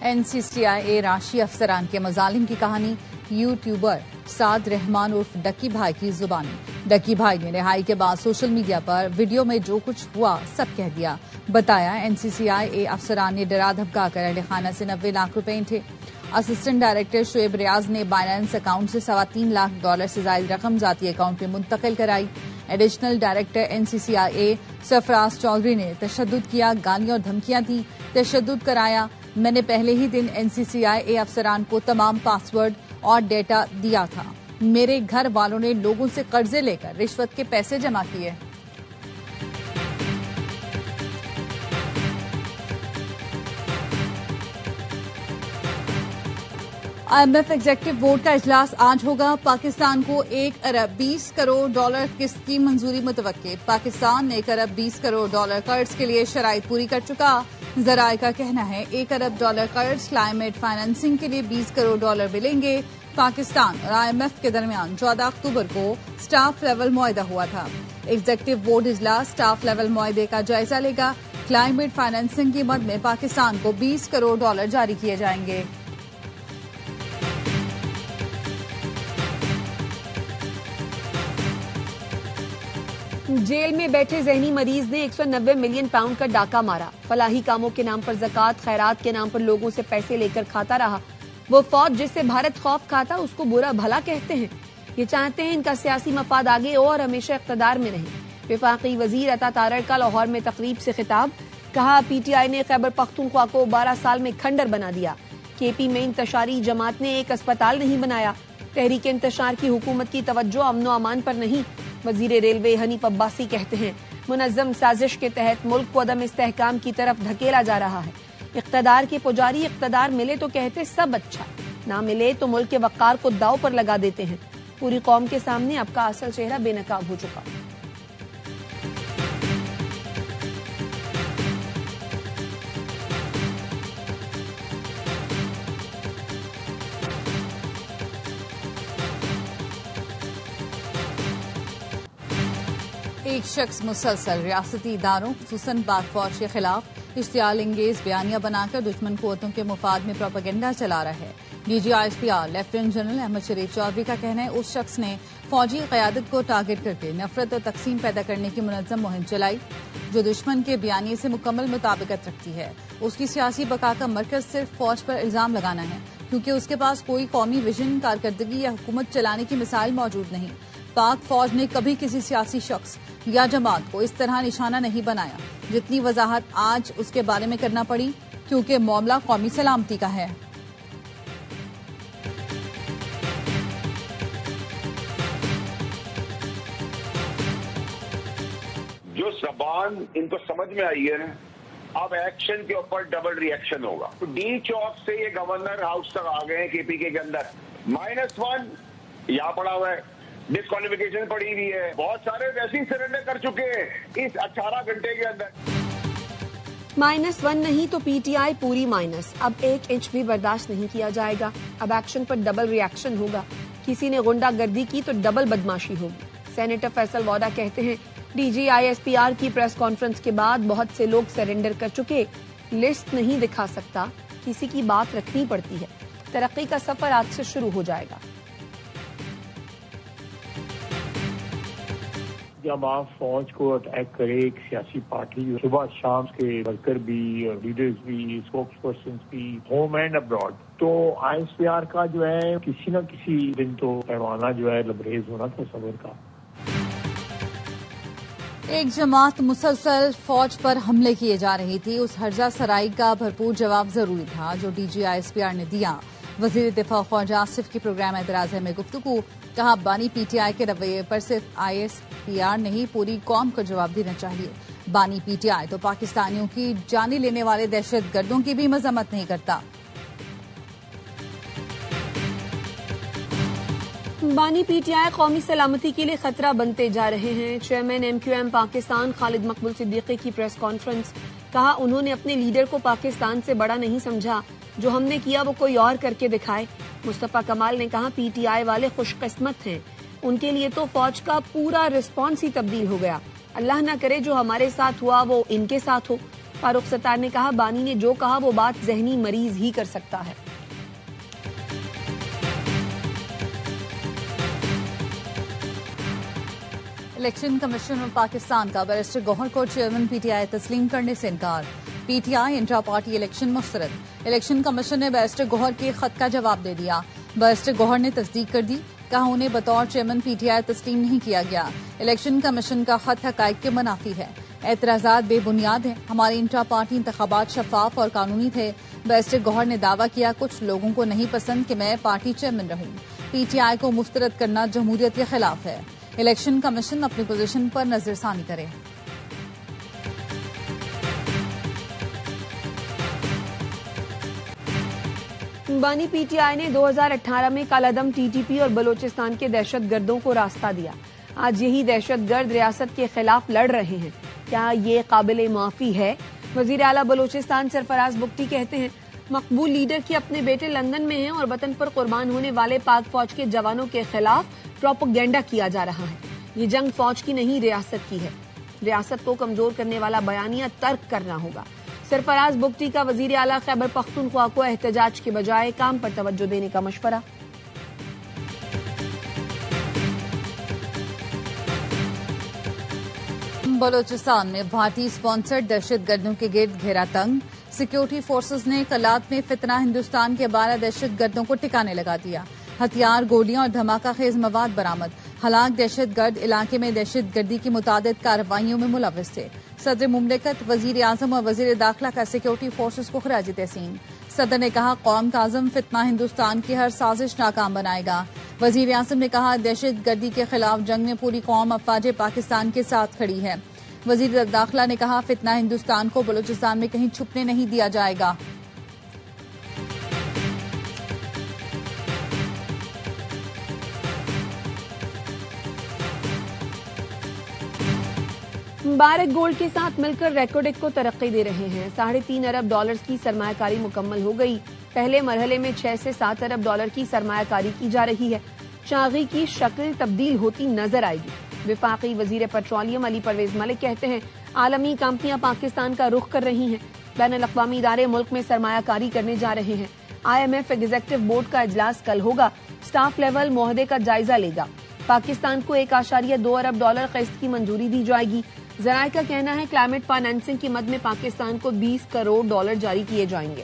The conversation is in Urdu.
NCCIA راشی افسران کے مظالم کی کہانی یوٹیوبر سعد رحمان عرف ڈکی بھائی کی زبانی. ڈکی بھائی نے رہائی کے بعد سوشل میڈیا پر ویڈیو میں جو کچھ ہوا سب کہہ دیا. بتایا NCCIA افسران نے ڈرا دھمکا کر اہل خانہ سے 90 لاکھ روپے انٹھے. اسسٹنٹ ڈائریکٹر شعیب ریاض نے بائنانس اکاؤنٹ سے $3.25 لاکھ سے زائد رقم ذاتی اکاؤنٹ میں منتقل کرائی. ایڈیشنل ڈائریکٹر NCCIA سرفراز چودھری نے تشدد کیا، گالیاں اور دھمکیاں دی، تشدد کرایا. میں نے پہلے ہی دن NCCIA افسران کو تمام پاسورڈ اور ڈیٹا دیا تھا. میرے گھر والوں نے لوگوں سے قرضے لے کر رشوت کے پیسے جمع کیے. IMF ایگزیکٹو بورڈ کا اجلاس آج ہوگا. پاکستان کو $1 ارب 20 کروڑ قسط کی منظوری متوقع. پاکستان $1 ارب 20 کروڑ قرض کے لیے شرائط پوری کر چکا. ذرائع کا کہنا ہے $1 ارب قرض کلائمیٹ فائنانسنگ کے لیے $20 کروڑ ملیں گے. پاکستان اور IMF کے درمیان 14 اکتوبر کو سٹاف لیول معاہدہ ہوا تھا. ایگزیکٹو بورڈ اجلاس سٹاف لیول معاہدے کا جائزہ لے گا. کلائمیٹ فائنانسنگ کی مد میں پاکستان کو $20 کروڑ جاری کیے جائیں گے. جیل میں بیٹھے ذہنی مریض نے 190 ملین پاؤنڈ کا ڈاکہ مارا. فلاحی کاموں کے نام پر زکوٰۃ، خیرات کے نام پر لوگوں سے پیسے لے کر کھاتا رہا. وہ فوج جس سے بھارت خوف کھاتا اس کو برا بھلا کہتے ہیں. یہ چاہتے ہیں ان کا سیاسی مفاد آگے اور ہمیشہ اقتدار میں رہے. وفاقی وزیر عطا تارڑ کا لاہور میں تقریب سے خطاب. کہا PTI نے خیبر پختونخوا کو 12 سال میں کھنڈر بنا دیا. KP میں انتشاری جماعت نے ایک اسپتال نہیں بنایا. تحریک انتشار کی حکومت کی توجہ امن و امان پر نہیں. وزیر ریلوے حنیف عباسی کہتے ہیں منظم سازش کے تحت ملک کو عدم استحکام کی طرف دھکیلا جا رہا ہے. اقتدار کے پجاری اقتدار ملے تو کہتے سب اچھا، نہ ملے تو ملک کے وقار کو داؤ پر لگا دیتے ہیں. پوری قوم کے سامنے اب کا اصل چہرہ بے نقاب ہو چکا. ایک شخص مسلسل ریاستی اداروں خصوصاً پاک فوج کے خلاف اشتعال انگیز بیانیاں بنا کر دشمن قوتوں کے مفاد میں پروپیگنڈا چلا رہا ہے. DGISPR لیفٹیننٹ جنرل احمد شریف چودھری کا کہنا ہے اس شخص نے فوجی قیادت کو ٹارگٹ کر کے نفرت اور تقسیم پیدا کرنے کی منظم مہم چلائی جو دشمن کے بیانیے سے مکمل مطابقت رکھتی ہے. اس کی سیاسی بقا کا مرکز صرف فوج پر الزام لگانا ہے کیونکہ اس کے پاس کوئی قومی ویژن، کارکردگی یا حکومت چلانے کی مثال موجود نہیں. پاک فوج نے کبھی کسی سیاسی شخص یا جماعت کو اس طرح نشانہ نہیں بنایا جتنی وضاحت آج اس کے بارے میں کرنا پڑی کیونکہ معاملہ قومی سلامتی کا ہے. جو زبان ان کو سمجھ میں آئی ہے اب ایکشن کے اوپر ڈبل ری ایکشن ہوگا. ڈی چوک سے یہ گورنر ہاؤس تک آ گئے ہیں KPK کے اندر. -1 یہاں پڑا ہوا ہے، ڈسکوالیفیکیشن پڑی ہوئی ہے. بہت سارے ویسے ہی سرنڈر کر چکے ہیں اس 18 گھنٹے کے اندر. -1 نہیں تو PTI پوری مائنس. اب 1 انچ بھی برداشت نہیں کیا جائے گا. اب ایکشن پر ڈبل ری ایکشن ہوگا. کسی نے غنڈہ گردی کی تو ڈبل بدماشی ہوگی. سینیٹر فیصل وودا کہتے ہیں DGISPR کی پریس کانفرنس کے بعد بہت سے لوگ سرنڈر کر چکے. لسٹ نہیں دکھا سکتا، کسی کی بات رکھنی پڑتی ہے. ترقی کا سفر آج سے شروع ہو جائے گا. جب آپ فوج کو اٹیک کرے ایک سیاسی پارٹی، صبح شام کے ورکر بھی اور لیڈرز بھی، اسپوکس پرسنز بھی، ہوم اینڈ ابراڈ، تو ISPR کا جو ہے کسی نہ کسی دن تو پیمانہ جو ہے لبریز ہونا تھا صبر کا. ایک جماعت مسلسل فوج پر حملے کیے جا رہی تھی. اس ہرزہ سرائی کا بھرپور جواب ضروری تھا جو DGISPR نے دیا. وزیر دفاع خواجہ آصف کی پروگرام اعتراض میں گفتگو. کہا بانی PTI کے رویے پر صرف ISPR نہیں پوری قوم کو جواب دینا چاہیے. بانی PTI تو پاکستانیوں کی جانیں لینے والے دہشت گردوں کی بھی مذمت نہیں کرتا. بانی PTI قومی سلامتی کے لیے خطرہ بنتے جا رہے ہیں. چیئرمین MQM پاکستان خالد مقبول صدیقی کی پریس کانفرنس. کہا انہوں نے اپنے لیڈر کو پاکستان سے بڑا نہیں سمجھا. جو ہم نے کیا وہ کوئی اور کر کے دکھائے. مصطفیٰ کمال نے کہا PTI والے خوش قسمت ہیں، ان کے لیے تو فوج کا پورا رسپانس ہی تبدیل ہو گیا. اللہ نہ کرے جو ہمارے ساتھ ہوا وہ ان کے ساتھ ہو. فاروق ستار نے کہا بانی نے جو کہا وہ بات ذہنی مریض ہی کر سکتا ہے۔ الیکشن کمیشن آف پاکستان کا بیرسٹر گوہر کو چیئرمین پی ٹی آئی تسلیم کرنے سے انکار، P T I intra party election مسترد۔ الیکشن کمیشن نے بیرسٹر گوہر کے خط کا جواب دے دیا۔ بیرسٹر گوہر نے تصدیق کر دی، کہا انہیں بطور چیئرمین پی ٹی آئی تسلیم نہیں کیا گیا۔ الیکشن کمیشن کا خط حقائق کے منافی ہے، اعتراضات بے بنیاد ہیں، ہمارے انٹرا پارٹی انتخابات شفاف اور قانونی تھے۔ بیرسٹر گوہر نے دعویٰ کیا کچھ لوگوں کو نہیں پسند کہ میں پارٹی چیئرمین رہوں، پی ٹی آئی کو مسترد کرنا جمہوریت کے خلاف ہے، الیکشن کمیشن اپنی پوزیشن پر نظر ثانی کرے۔ بانی پی ٹی آئی نے 2018 میں کالعدم ٹی ٹی پی اور بلوچستان کے دہشت گردوں کو راستہ دیا۔ آج یہی دہشت گرد ریاست کے خلاف لڑ رہے ہیں، کیا یہ قابل معافی ہے؟ وزیر اعلیٰ بلوچستان سرفراز بگٹی کہتے ہیں مقبول لیڈر کے اپنے بیٹے لندن میں ہیں اور وطن پر قربان ہونے والے پاک فوج کے جوانوں کے خلاف پروپیگنڈا کیا جا رہا ہے۔ یہ جنگ فوج کی نہیں ریاست کی ہے، ریاست کو کمزور کرنے والا بیانیہ ترک کرنا ہوگا۔ سرفراز بگٹی کا وزیر اعلیٰ خیبر پختونخوا کو احتجاج کے بجائے کام پر توجہ دینے کا مشورہ۔ بلوچستان میں بھارتی اسپانسرڈ دہشت گردوں کے گرد گھیرا تنگ، سیکورٹی فورسز نے کلات میں فتنہ ہندوستان کے 12 دہشت گردوں کو ٹکانے لگا دیا، ہتھیار، گولیاں اور دھماکہ خیز مواد برآمد، ہلاک دہشت گرد علاقے میں دہشت گردی کی متعدد کارروائیوں میں ملوث تھے۔ صدر مملکت، وزیر اعظم اور وزیر داخلہ کا سیکورٹی فورسز کو خراج تحسین۔ صدر نے کہا قوم کا عزم فتنہ ہندوستان کی ہر سازش ناکام بنائے گا۔ وزیر اعظم نے کہا دہشت گردی کے خلاف جنگ میں پوری قوم افواج پاکستان کے ساتھ کھڑی ہے۔ وزیر داخلہ نے کہا فتنہ ہندوستان کو بلوچستان میں کہیں چھپنے نہیں دیا جائے گا۔ مبارک گولڈ کے ساتھ مل کر ریکوڈک کو ترقی دے رہے ہیں۔ $3.5 ارب کی سرمایہ کاری مکمل ہو گئی۔ پہلے مرحلے میں 6 سے 7 ارب ڈالر کی سرمایہ کاری کی جا رہی ہے۔ شاغی کی شکل تبدیل ہوتی نظر آئے گی۔ وفاقی وزیر پیٹرولیم علی پرویز ملک کہتے ہیں عالمی کمپنیاں پاکستان کا رخ کر رہی ہیں، بین الاقوامی ادارے ملک میں سرمایہ کاری کرنے جا رہے ہیں۔ IMF ایگزیکٹو بورڈ کا اجلاس کل ہوگا، سٹاف لیول معاہدے کا جائزہ لے گا۔ پاکستان کو $1.2 ارب قسط کی منظوری دی جائے گی۔ ذرائع کا کہنا ہے کلائمیٹ فائنانسنگ کی مد میں پاکستان کو $20 کروڑ جاری کیے جائیں گے۔